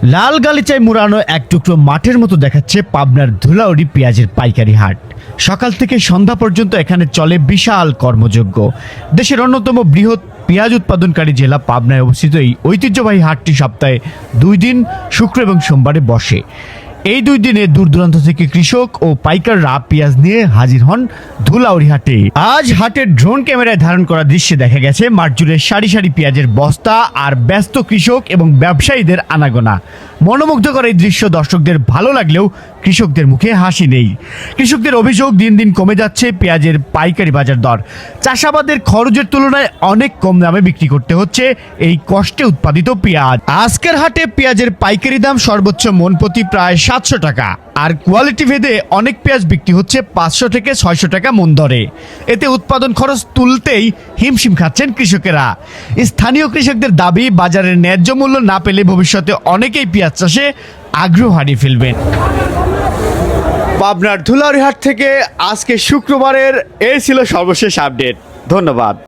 লাল গালিচায় মুড়ানো এক টুকরো মাঠের মতো দেখাচ্ছে পাবনার ধুলাউড়ি পেঁয়াজের পাইকারি হাট। সকাল থেকে সন্ধ্যা পর্যন্ত এখানে চলে বিশাল কর্মযজ্ঞ। দেশের অন্যতম বৃহৎ পেঁয়াজ উৎপাদনকারী জেলা পাবনায় অবস্থিত এই ঐতিহ্যবাহী হাটটি সপ্তাহে 2 দিন শুক্র এবং সোমবারে বসে। এই 2 দিনে দূর দূরান্ত থেকে কৃষক ও পাইকাররা পেঁয়াজ নিয়ে হাজির হন ধুলাউড়ি হাটে। আজ হাটের ড্রোন ক্যামেরায় ধারণ করা দৃশ্যে দেখা গেছে মাঠ জুড়ে সারি সারি পেঁয়াজের বস্তা আর ব্যস্ত কৃষক এবং ব্যবসায়ীদের আনাগোনা। মনোমুগ্ধকর এই দৃশ্য দর্শকদের ভালো লাগলেও কৃষকদের মুখে হাসি নেই। কৃষকদের অভিযোগ, দিন দিন কমে যাচ্ছে পেঁয়াজের পাইকারি বাজার দর। চাষাবাদের খরচের তুলনায় অনেক কম দামে বিক্রি করতে হচ্ছে এই কষ্টে উৎপাদিত পেঁয়াজ। আজকের হাটে পেঁয়াজের পাইকারি দাম সর্বোচ্চ মন প্রতি প্রায় 700 টাকা, আর কোয়ালিটি ভেদে অনেক পেঁয়াজ বিক্রি হচ্ছে 500 থেকে 600 টাকা মন দরে। এতে উৎপাদন খরচ তুলতেই হিমশিম খাচ্ছেন কৃষকেরা। স্থানীয় কৃষকদের দাবি, বাজারের ন্যায্য মূল্য না পেলে ভবিষ্যতে অনেকেই পেঁয়াজ চাষে আগ্রহ হারিয়ে ফেলবেন। পাবনার ধুলাউড়ি হাট থেকে আজকে শুক্রবারের এই ছিল সর্বশেষ আপডেট। ধন্যবাদ।